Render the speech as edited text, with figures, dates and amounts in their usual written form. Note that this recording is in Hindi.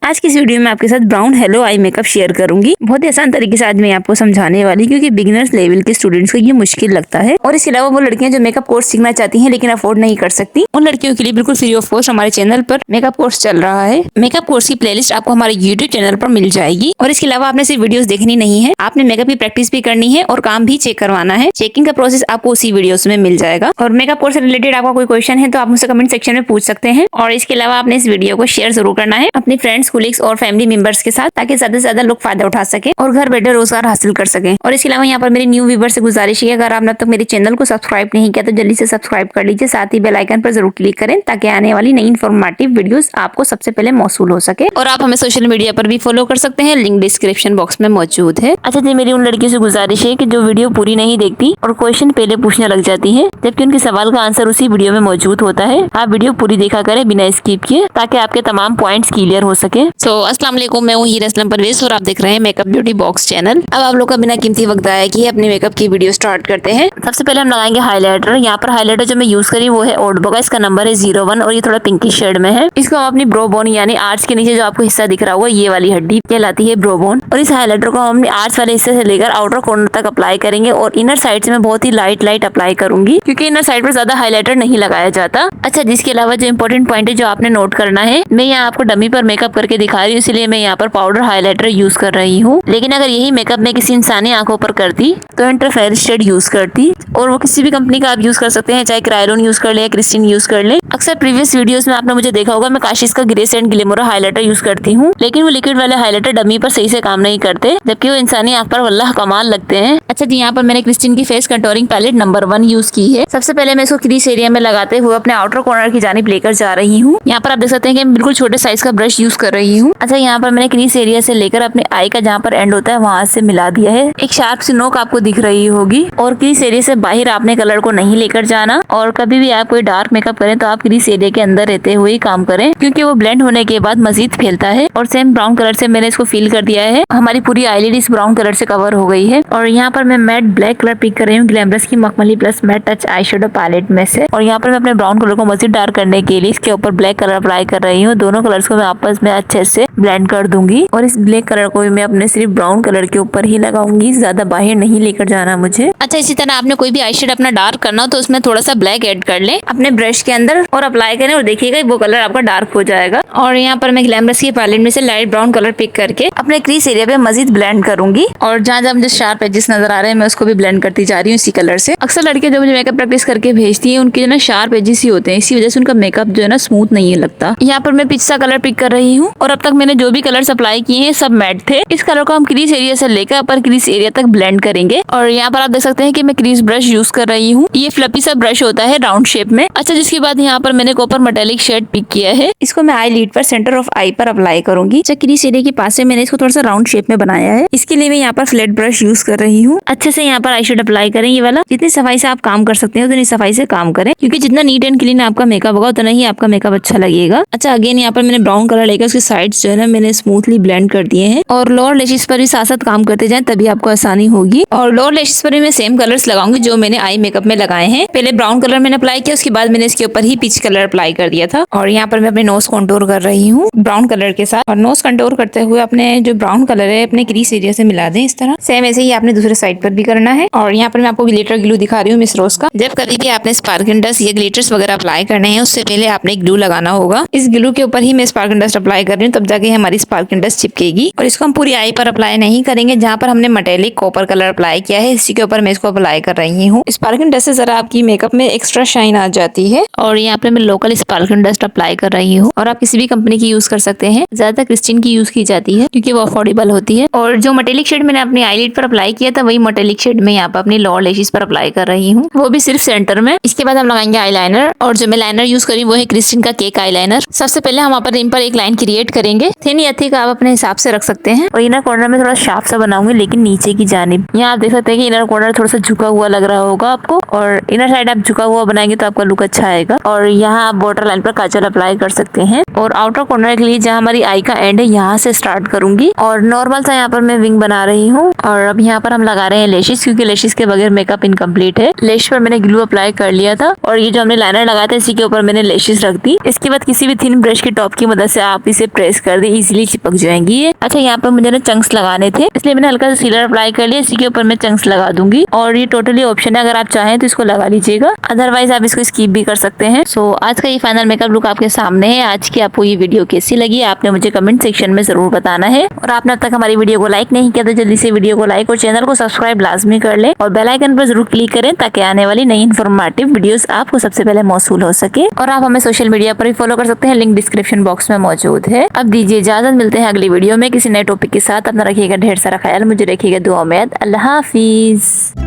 आज की इस वीडियो में आपके साथ brown hello eye makeup share करूंगी। बहुत ही आसान तरीके से आज मैं आपको समझाने वाली, क्योंकि बिगिनर्स लेवल के स्टूडेंट्स को ये मुश्किल लगता है। और इसके अलावा वो लड़कियां जो मेकअप कोर्स सीखना चाहती हैं लेकिन अफोर्ड नहीं कर सकती, उन लड़कियों के लिए बिल्कुल फ्री ऑफ कॉस्ट हमारे चैनल पर मेकअप कोर्स चल रहा है। मेकअप कोर्स की प्लेलिस्ट आपको हमारे यूट्यूब चैनल पर मिल जाएगी। और इसके अलावा आपने सिर्फ वीडियोस देखनी नहीं है, आपने मेकअप की प्रैक्टिस भी करनी है और काम भी चेक करवाना है। चेकिंग का प्रोसेस आपको उसी वीडियोस में मिल जाएगा। और मेकअप कोर्स से रिलेटेड आपका कोई क्वेश्चन है तो आप मुझसे कमेंट सेक्शन में पूछ सकते हैं। और इसके अलावा आपने इस वीडियो को शेयर जरूर करना है अपने फ्रेंड्स, कोलीग्स और फैमिली मेंबर्स के साथ, ताकि ज्यादा से ज्यादा लोग फायदा उठा सके और घर बैठे रोजगार हासिल कर सके। और इसके अलावा यहाँ पर मेरी न्यू व्यूवर से गुजारिश है, अगर आपने अब तक मेरे चैनल को सब्सक्राइब नहीं किया तो जल्दी से सब्सक्राइब कर लीजिए, साथ ही बेल आइकन पर जरूर क्लिक करें ताकि आने वाली नई इन्फॉर्मेटिव वीडियोस आपको सबसे पहले मौसूल हो सके। और आप हमें सोशल मीडिया पर भी फॉलो कर सकते हैं, लिंक डिस्क्रिप्शन बॉक्स में मौजूद है। अच्छा जी, मेरी उन लड़कियों से गुजारिश है कि जो वीडियो पूरी नहीं देखती और क्वेश्चन पहले पूछने लग जाती है, जबकि उनके सवाल का आंसर उसी वीडियो में मौजूद होता है। आप वीडियो पूरी देखा करें बिना स्किप किए, ताकि आपके तमाम पॉइंट्स क्लियर हो सके। सो अस्सलाम वालेकुम, मैं हूँ हीरा असलम परवेज और आप देख रहे हैं मेकअप ब्यूटी बॉक्स चैनल। अब आप लोग का बिना कीमती वक्त आया कि अपने मेकअप की वीडियो स्टार्ट करते हैं। सबसे पहले हम लगाएंगे हाइलाइटर। यहाँ पर हाइलाइटर जो मैं यूज करी वो है ओटबो का, इसका नंबर है 01 और ये थोड़ा पिंकी शेड में है। इसको हम अपनी ब्रो बोन यानी आर्च के नीचे जो आपको हिस्सा दिख रहा होगा, ये वाली हड्डी कहलाती है ब्रो बोन। और इस हाइलाइटर को हम अपनी आर्च वाले हिस्से से लेकर आउटर कॉर्नर तक अप्लाई करेंगे और इनर साइड से मैं बहुत ही लाइट अप्लाई करूंगी, क्योंकि इनर साइड पर ज्यादा हाइलाइटर नहीं लगाया जाता। अच्छा, जिसके अलावा जो इंपॉर्टेंट पॉइंट है जो आपने नोट करना है, मैं यहाँ आपको डमी पर मेकअप करके दिखा रही हूँ, इसलिए मैं यहाँ पर पाउडर हाइलाइटर यूज कर रही हूँ। लेकिन अगर यही मेकअप मैं किसी इंसानी आंखों पर करती तो इंटरफेरेंस शेड यूज करती, और वो किसी भी कंपनी का आप यूज कर सकते हैं, चाहे क्रायोन यूज कर ले या क्रिस्टीन यूज कर ले। अक्सर प्रीवियस वीडियोस में आपने मुझे देखा होगा मैं काशिश का ग्रेस एंड ग्लिमोरा हाइलाइटर यूज करती हूँ, लेकिन वो लिक्विड वाले हाइलाइटर डमी पर सही से काम नहीं करते, जबकि वो इंसानी आंख पर वल्लाह कमाल लगते हैं। अच्छा जी, यहाँ पर मैंने क्रिस्टीन की face contouring palette number 1 use की है। सबसे पहले मैं इसको क्रीज एरिया में लगाते हुए अपने आउटर कॉर्नर की जानिब लेकर जा रही हूँ। यहाँ पर आप देख सकते हैं कि मैं बिल्कुल छोटे साइज का ब्रश यूज कर रही हूँ। अच्छा, यहाँ पर मैंने क्रीज एरिया से लेकर अपने आई का जहाँ पर एंड होता है वहां से मिला दिया है। एक शार्प सी नोक आपको दिख रही होगी। और क्रीज एरिया से बाहर आपने कलर को नहीं लेकर जाना, और कभी भी आप कोई डार्क मेकअप करें तो आप क्रीज एरिया के अंदर रहते हुए ही काम करें, क्योंकि वो ब्लेंड होने के बाद मजीद फैलता है। और सेम ब्राउन कलर से मैंने इसको फिल कर दिया है। हमारी पूरी आईलिड इस ब्राउन कलर से कवर हो गई है। और यहाँ पर मैं मैट ब्लैक कलर पिक कर रही हूँ ग्लैमरस की मखमली plus matte touch eye shadow palette में से। और यहाँ पर मैं अपने ब्राउन कलर को मजीद डार्क करने के लिए इसके ऊपर ब्लैक कलर अप्लाई कर रही हूँ। दोनों कलर्स को मैं आपस में अच्छे से ब्लेंड कर दूंगी। और इस ब्लैक कलर को मैं अपने सिर्फ ब्राउन कलर के ऊपर ही लगाऊंगी, ज्यादा बाहर नहीं लेकर जाना मुझे। अच्छा, इसी तरह आपने कोई भी आई शेड अपना डार्क करना हो तो उसमें थोड़ा सा ब्लैक ऐड कर ले अपने ब्रश के अंदर और अप्लाई करें, और देखिएगा वो कलर आपका डार्क हो जाएगा। और यहाँ पर मैं ग्लैमरस की पैलेट में से लाइट ब्राउन कलर पिक करके अपने क्रीज एरिया पे मजीद ब्लेंड करूंगी। और जहाँ जहाँ मुझे शार्प एजेस नजर आ रहे हैं मैं उसको भी ब्लेंड करती जा रही हूँ इसी कलर से। अक्सर लड़के जो मुझे मेकअप प्रैक्टिस करके भेजती है उनके जो ना शार्प एजेस ही होते हैं, इसी वजह से उनका मेकअप जो है ना स्मूथ नहीं है लगता। यहाँ पर मैं पिस्ता कलर पिक कर रही हूँ, और अब तक मैंने जो भी कलर्स अप्लाई किए हैं सब मैट थे। इस कलर को हम क्रीज एरिया से लेकर अपर क्रीज एरिया तक ब्लेंड करेंगे। और यहाँ पर आप देख सकते हैं कि मैं क्रीज ब्रश यूज कर रही हूँ। ये फ्लफी सा ब्रश होता है राउंड शेप में। अच्छा, जिसके बाद यहाँ पर मैंने कॉपर मेटेलिक शेड पिक किया है। इसको मैं आई लीड पर सेंटर ऑफ आई पर अप्लाई करूंगी। क्रीज एरिया के पास से मैंने इसको थोड़ा सा राउंड शेप में बनाया है। इसके लिए मैं यहाँ पर फ्लैट ब्रश यूज कर रही हूँ। अच्छे से यहाँ पर आई शेड अप्लाई करें, ये वाला। जितनी सफाई से आप काम कर सकते हैं उतनी सफाई से काम करें, क्योंकि जितना नीट एंड क्लीन आपका मेकअप होगा उतना ही आपका मेकअप अच्छा लगेगा। अच्छा, अगेन यहाँ पर मैंने ब्राउन कलर लेकर उसके साइड्स जो है ना मैंने स्मूथली ब्लेंड कर दिए हैं। और लोअर लेशेस पर भी साथ साथ काम करते जाएं, तभी आपको आसानी होगी। और लोअर लेशेस पर भी मैं सेम कलर्स लगाऊंगी जो मैंने आई मेकअप में लगाए हैं। पहले ब्राउन कलर मैंने अप्लाई किया, उसके बाद मैंने इसके ऊपर ही पीच कलर अप्लाई कर दिया था। और यहाँ पर मैं अपने नोज कंटूर कर रही हूँ ब्राउन कलर के साथ। और नोज कंटूर करते हुए अपने जो ब्राउन कलर है अपने क्रीज एरिया से मिला दें इस तरह। सेम ऐसे ही आपने दूसरे साइड पर भी करना है। और यहाँ पर मैं आपको ग्लिटर ग्लू दिखा रही हूँ मिस रोज का। जब कभी भी आपने स्पार्कल डस्ट या ग्लिटर्स वगैरह अप्लाई करने हैं उससे पहले आपने ग्लू लगाना होगा। इस ग्लू के ऊपर ही मैं स्पार्कल डस्ट अप्लाई कर रही हूँ, तब जाके हमारी स्पार्कल डस्ट चिपकेगी। और इसको हम पूरी आई पर अप्लाई नहीं करेंगे, जहाँ पर हमने मेटेलिक कॉपर कलर अप्लाई किया है इसी के ऊपर मैं इसको अप्लाई कर रही हूँ। स्पार्कल डस्ट से जरा आपकी मेकअप में एक्स्ट्रा शाइन आ जाती है। और यहाँ पर मैं लोकल स्पार्कल डस्ट अप्लाई कर रही हूँ, और आप किसी भी कंपनी की यूज कर सकते हैं। ज्यादातर क्रिस्टीन की यूज की जाती है क्योंकि वो अफोर्डेबल होती है। और जो मेटेलिक शेड मैंने अपनी आईलिड पर अप्लाई किया था वही मेटेलिक शेड मैं यहाँ पर अपनी लोअर लैशेस पर अप्लाई कर रही हूँ, वो भी सिर्फ सेंटर में। इसके बाद हम लगाएंगे आईलाइनर। और जो मैं लाइनर यूज करी वो है क्रिस्टीन का केक आईलाइनर। सबसे पहले हम अपर रिम पर एक लाइन क्रिएट करेंगे। थिन या थिक आप अपने हिसाब से रख सकते हैं। और इनर कॉर्नर में थोड़ा शार्प सा बनाऊंगी, लेकिन नीचे की जानिब। यहाँ आप देख सकते हैं कि इनर कॉर्नर थोड़ा सा झुका हुआ लग रहा होगा आपको, और इनर साइड आप झुका हुआ बनाएंगे तो आपका लुक अच्छा आएगा। और यहाँ आप बॉर्डर लाइन पर काजल अप्लाई कर सकते हैं। और आउटर कॉर्नर के लिए जहाँ हमारी आई का एंड है यहाँ से स्टार्ट करूंगी। और नॉर्मल सा यहाँ पर मैं विंग बना रही हूँ। और अब यहाँ पर हम लगा रहे हैं लेशेस, क्योंकि लेशेस के बगैर मेकअप इनकम्प्लीट है। लेश पर मैंने ग्लू अप्लाई कर लिया था, और ये जो हमने लाइनर लगाया था इसी के ऊपर मैंने लेशेस रख दी। इसके बाद किसी भी थिन ब्रश के टॉप की मदद से आप इसे प्रेस कर दें बड़े इजीली चिपक जाएंगी ये। अच्छा, यहाँ पर मुझे ना चंक्स लगाने थे, इसलिए मैंने हल्का सा सीलर अप्लाई कर लिया। इसी के ऊपर मैं चंक्स लगा दूंगी और ये टोटली ऑप्शन है, अगर आप चाहें तो इसको लगा लीजिएगा, अदरवाइज आप इसको स्किप भी कर सकते हैं। सो आज का ये फाइनल मेकअप लुक आपके सामने है। आज की आपको ये वीडियो कैसी लगी आपने मुझे कमेंट सेक्शन में जरूर बताना है। और आपने अब तक हमारी वीडियो को लाइक नहीं किया तो जल्दी से वीडियो को लाइक और चैनल को सब्सक्राइब लाजमी कर ले और बेल आइकन पर जरूर क्लिक करें ताकि आने वाली नई इन्फॉर्मेटिव वीडियोस आपको सबसे पहले मौसूल हो सके। और आप हमें सोशल मीडिया पर भी फॉलो कर सकते हैं, लिंक डिस्क्रिप्शन बॉक्स में मौजूद है। अब दीजिए इजाजत, मिलते हैं अगली वीडियो में किसी नए टॉपिक के साथ। अपना रखिएगा ढेर सारा ख्याल, मुझे रखिएगा दुआ में याद। अल्लाह हाफिज।